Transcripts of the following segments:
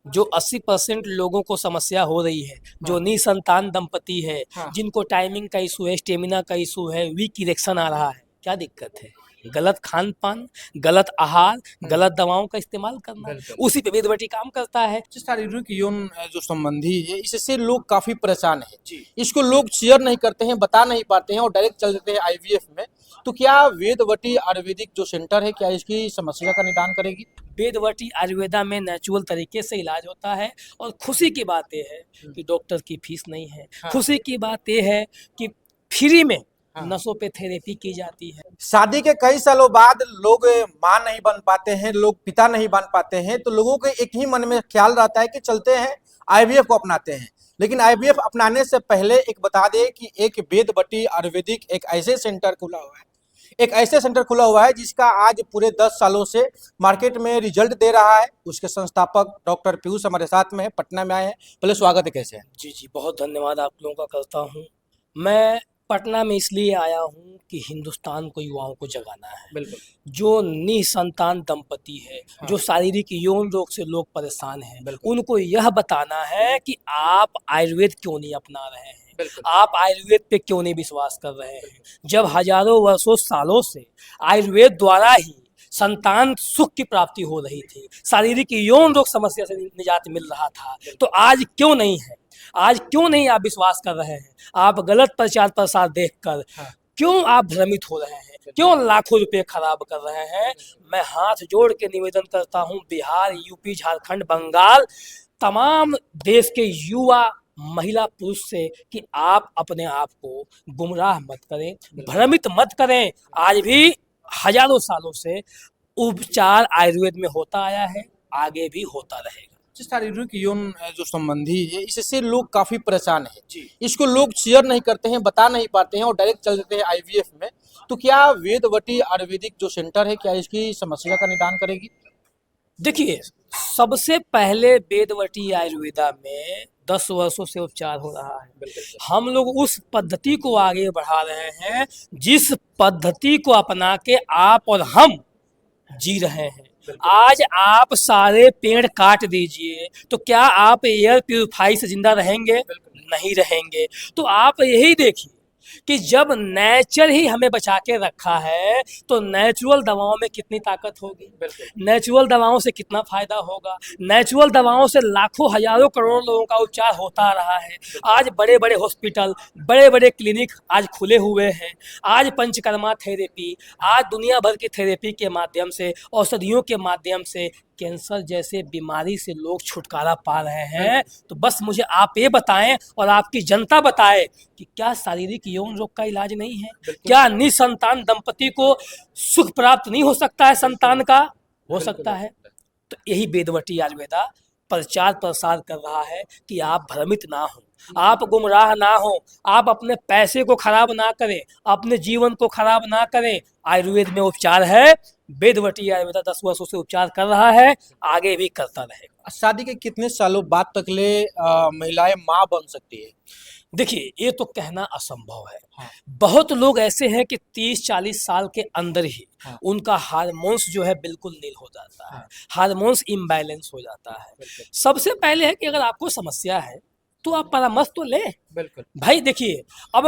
जो 80% लोगों को समस्या हो रही है, जो निसंतान दंपति है, हाँ। जिनको टाइमिंग का इशू है, स्टेमिना का इशू है, वीक इरेक्शन आ रहा है, क्या दिक्कत है? गलत खान पान, गलत आहार, गलत दवाओं का इस्तेमाल करना, बिल्कुल। उसी पे वेदवटी काम करता है। शारीरिक यौन जो संबंधी है, इससे लोग काफी परेशान है। जी। इसको लोग शेयर नहीं करते हैं, बता नहीं पाते हैं और डायरेक्ट चल देते हैं आईवीएफ में। तो क्या वेदवती आयुर्वेदिक जो सेंटर है, क्या इसकी समस्या का निदान करेगी? वेदवटी आयुर्वेदा में नेचुरल तरीके से इलाज होता है और खुशी की बात यह है कि डॉक्टर की फीस नहीं है। हाँ। खुशी की बात यह है कि फ्री में हाँ। नसों पे थेरेपी की जाती है। शादी के कई सालों बाद लोग मां नहीं बन पाते हैं, लोग पिता नहीं बन पाते हैं, तो लोगों के एक ही मन में ख्याल रहता है कि चलते हैं आईवीएफ को अपनाते हैं। लेकिन आईवीएफ अपनाने से पहले एक बता दें कि एक वेदवती आयुर्वेदिक एक ऐसे सेंटर खुला हुआ है, एक ऐसे सेंटर खुला हुआ है जिसका आज पूरे 10 सालों से मार्केट में रिजल्ट दे रहा है। उसके संस्थापक डॉक्टर पीयूष हमारे साथ में है, पटना में आए हैं। पहले स्वागत है, कैसे हैं? जी जी, बहुत धन्यवाद आप लोगों का करता हूँ। मैं पटना में इसलिए आया हूँ कि हिंदुस्तान को युवाओं को जगाना है। बिल्कुल। जो निसंतान दंपति है, हाँ। जो शारीरिक यौन रोग से लोग परेशान हैं, बिल्कुल। उनको यह बताना है कि आप आयुर्वेद क्यों नहीं अपना रहे हैं, बिल्कुल। आप आयुर्वेद पे क्यों नहीं विश्वास कर रहे हैं। जब हजारों वर्षों सालों से आयुर्वेद द्वारा ही संतान सुख की प्राप्ति हो रही थी, शारीरिक यौन रोग समस्या से निजात मिल रहा था, तो आज क्यों नहीं है? आज क्यों नहीं आप विश्वास कर रहे हैं? आप गलत प्रचार प्रसार देखकर हाँ। क्यों आप भ्रमित हो रहे हैं? क्यों लाखों रुपए खराब कर रहे हैं? मैं हाथ जोड़ के निवेदन करता हूं बिहार, यूपी, झारखंड, बंगाल, तमाम देश के युवा महिला पुरुष से कि आप अपने आप को गुमराह मत करें, भ्रमित मत करें। आज भी हजारों सालों से उपचार आयुर्वेद में होता आया है, आगे भी होता रहेगा। शारीरिक यौन जो संबंधी है, इससे लोग काफी परेशान है। जी। इसको लोग शेयर नहीं करते हैं, बता नहीं पाते हैं और डायरेक्ट चल देते हैं आईवीएफ में। तो क्या वेदवती आयुर्वेदिक जो सेंटर है, क्या इसकी समस्या का निदान करेगी? देखिए, सबसे पहले वेदवती आयुर्वेदा में 10 वर्षों से उपचार हो रहा है। हम लोग उस पद्धति को आगे बढ़ा रहे हैं जिस पद्धति को अपना के आप और हम जी रहे हैं। आज आप सारे पेड़ काट दीजिए तो क्या आप एयर प्यूरिफाई से जिंदा रहेंगे? नहीं रहेंगे। तो आप यही देखिए कि जब नेचर ही हमें बचा के रखा है तो नेचुरल दवाओं में कितनी ताकत होगी, नेचुरल दवाओं से कितना फायदा होगा। नेचुरल दवाओं से लाखों हजारों करोड़ों लोगों का उपचार होता रहा है। आज बड़े बड़े हॉस्पिटल, बड़े बड़े क्लिनिक आज खुले हुए हैं। आज पंचकर्मा थेरेपी, आज दुनिया भर की थेरेपी के माध्यम से, औषधियों के माध्यम से कैंसर जैसे बीमारी से लोग छुटकारा पा रहे हैं। तो बस मुझे आप ये बताएं और आपकी जनता बताए कि क्या शारीरिक यौन रोग का इलाज नहीं है? क्या निसंतान दंपति को सुख प्राप्त नहीं हो सकता है? संतान का हो सकता है। तो यही वेदवती आयुर्वेदा प्रचार प्रसार कर रहा है कि आप भ्रमित ना हो, आप गुमराह ना हो, आप अपने पैसे को खराब ना करें, अपने जीवन को खराब ना करें। आयुर्वेद में उपचार है, वेदवती आयुर्वेदा 10 वर्षों से उपचार कर रहा है, आगे भी करता रहेगा। शादी के कितने सालों बाद तक ले महिलाएं मां बन सकती है? देखिए, ये तो कहना असंभव है। हाँ। बहुत लोग ऐसे हैं कि 30-40 साल के अंदर ही हाँ। उनका हार्मोन्स जो है बिल्कुल नील हो जाता है। हाँ। हार्मोन्स इम्बैलेंस हो जाता है। सबसे पहले है कि अगर आपको समस्या है तो आप परामर्श तो लें। बिल्कुल। भाई देखिए, अब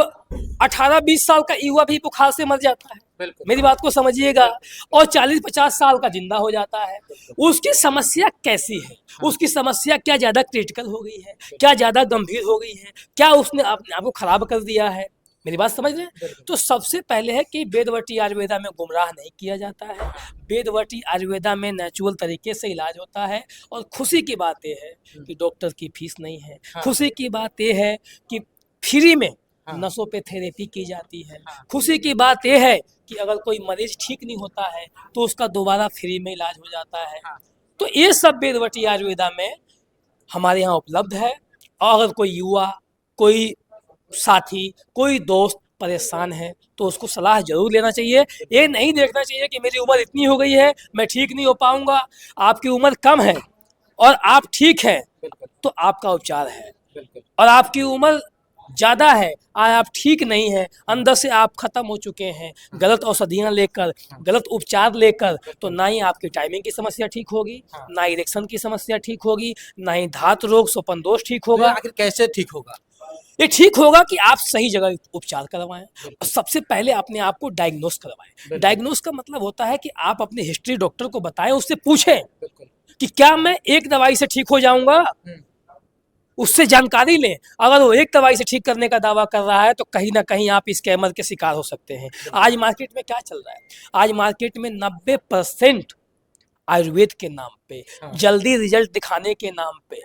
18-20 साल का युवा भी बुखार से मर जाता है, मेरी बात को समझिएगा, और 40-50 साल का जिंदा हो जाता है। उसकी समस्या कैसी है? उसकी समस्या क्या ज्यादा क्रिटिकल हो गई है? क्या ज्यादा गंभीर हो गई है? क्या उसने अपने आप को खराब कर दिया है? मेरी बात समझ रहे हैं? तो सबसे पहले है कि वेदवती आयुर्वेदा में गुमराह नहीं किया जाता है। वेदवती आयुर्वेदा में नेचुरल तरीके से इलाज होता है और खुशी की बात यह है कि डॉक्टर की फीस नहीं है। खुशी की बात यह है कि फ्री में नसों पे थेरेपी की जाती है। खुशी की बात यह है कि अगर कोई मरीज ठीक नहीं होता है तो उसका दोबारा फ्री में इलाज हो जाता है। तो ये सब वेदवती आयुर्वेदा में हमारे यहाँ उपलब्ध है। और अगर कोई युवा, कोई साथी, कोई दोस्त परेशान है तो उसको सलाह जरूर लेना चाहिए। ये नहीं देखना चाहिए कि मेरी उम्र इतनी हो गई है, मैं ठीक नहीं हो पाऊंगा। आपकी उम्र कम है और आप ठीक हैं तो आपका उपचार है, और आपकी उम्र ज्यादा है, आज आप ठीक नहीं है, अंदर से आप खत्म हो चुके हैं, गलत औषधियां लेकर, गलत उपचार लेकर, तो ना ही आपकी टाइमिंग की समस्या ठीक होगी, ना इरेक्शन की समस्या ठीक होगी, ना ही धात रोग स्वपन दोष ठीक तो ये होगा। आखिर कैसे ठीक होगा? ये ठीक होगा कि आप सही जगह उपचार करवाएं और सबसे पहले अपने आप को डायग्नोस करवाएं। डायग्नोस का मतलब होता है कि आप अपनी हिस्ट्री डॉक्टर को बताएं, उससे पूछें कि क्या मैं एक दवाई से ठीक हो जाऊंगा, उससे जानकारी लें। अगर वो एक दवाई से ठीक करने का दावा कर रहा है तो कहीं ना कहीं आप स्कैमर के शिकार हो सकते हैं। आज मार्केट में क्या चल रहा है, आज मार्केट में 90% आयुर्वेद के नाम पे, जल्दी रिजल्ट दिखाने के नाम पे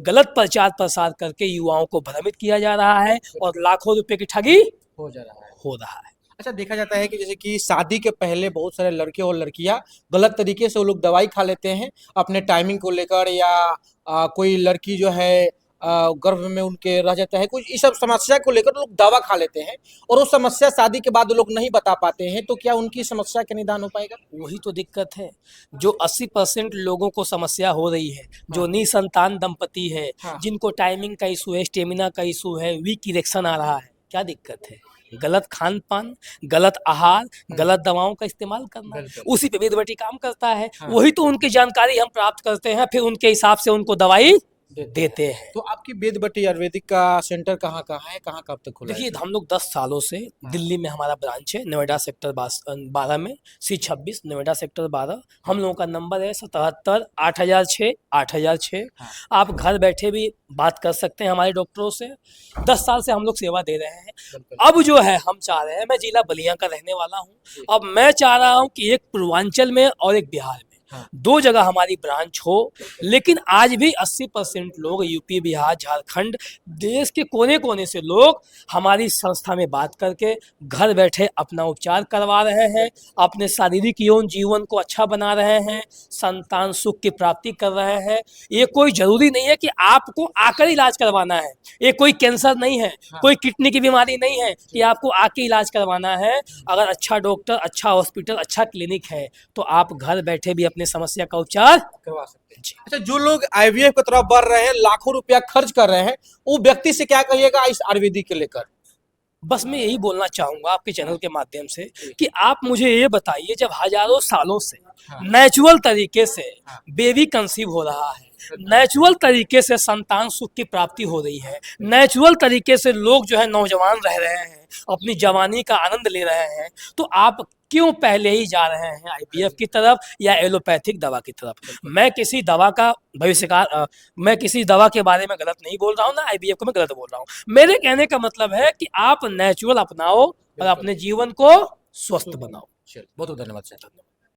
गलत प्रचार प्रसार करके युवाओं को भ्रमित किया जा रहा है और लाखों रुपए की ठगी हो रहा है। अच्छा, देखा जाता है कि जैसे कि शादी के पहले बहुत सारे लड़के और लड़कियां गलत तरीके से वो लोग दवाई खा लेते हैं अपने टाइमिंग को लेकर, या कोई लड़की जो है गर्भ में उनके रह जाता है, कुछ इस सब समस्या को लेकर लोग दवा खा लेते हैं और वो समस्या शादी के बाद वो लोग नहीं बता पाते हैं, तो क्या उनकी समस्या का निदान हो पाएगा? वही तो दिक्कत है, जो 80% लोगों को समस्या हो रही है, जो निसंतान दंपति है, जिनको टाइमिंग का इशू है, स्टेमिना का इशू है, वीक इरेक्शन आ रहा है, क्या दिक्कत है? गलत खान पान, गलत आहार, गलत दवाओं का इस्तेमाल करना, उसी पे वेदवटी काम करता है। वही तो उनकी जानकारी हम प्राप्त करते हैं, फिर उनके हिसाब से उनको दवाई देते हैं। तो आपकी वेदवटी आयुर्वेदिक का सेंटर कहाँ कहाँ है, कहाँ कब तक खुला है? देखिए, हम लोग 10 सालों से दिल्ली में हमारा ब्रांच है, नोएडा सेक्टर 12 में, C26 नोएडा सेक्टर 12। हम लोगों का नंबर है 77 8006 8006। आप घर बैठे भी बात कर सकते हैं हमारे डॉक्टरों से। 10 साल से हम लोग सेवा दे रहे हैं। अब जो है हम चाह रहे हैं, मैं जिला बलिया का रहने वाला हूँ, अब मैं चाह रहा हूँ कि एक पूर्वांचल में और एक बिहार में, दो जगह हमारी ब्रांच हो। लेकिन आज भी 80% लोग यूपी, बिहार, झारखंड, देश के कोने कोने से लोग हमारी संस्था में बात करके घर बैठे अपना उपचार करवा रहे हैं, अपने शारीरिक यौन जीवन को अच्छा बना रहे हैं, संतान सुख की प्राप्ति कर रहे हैं। ये कोई जरूरी नहीं है कि आपको आकर इलाज करवाना है, ये कोई कैंसर नहीं है, कोई किडनी की बीमारी नहीं है कि आपको आके इलाज करवाना है। अगर अच्छा डॉक्टर, अच्छा हॉस्पिटल, अच्छा क्लिनिक है तो आप घर बैठे भी अपने समस्या का उपचार करवा सकते हैं। अच्छा, जो लोग आईवीएफ की तरफ बढ़ रहे हैं, लाखों रुपया खर्च कर रहे हैं, वो व्यक्ति से क्या कहिएगा इस आयुर्वेदिक के लेकर? बस मैं यही बोलना चाहूंगा आपके चैनल के माध्यम से कि आप मुझे ये बताइए, जब हजारों सालों से नेचुरल तरीके से बेबी कंसीव हो रहा है, नेचुरल तरीके से संतान सुख की प्राप्ति हो रही है, नेचुरल तरीके से लोग जो है नौजवान रह रहे हैं, अपनी जवानी का आनंद ले रहे हैं, तो आप क्यों पहले ही जा रहे हैं आईवीएफ की तरफ या एलोपैथिक दवा की तरफ? मैं किसी दवा का भविष्यकार, मैं किसी दवा के बारे में गलत नहीं बोल रहा हूँ, ना आईवीएफ को मैं गलत बोल रहा हूँ। मेरे कहने का मतलब है कि आप नेचुरल अपनाओ और अपने जीवन को स्वस्थ बनाओ। बहुत बहुत धन्यवाद सर।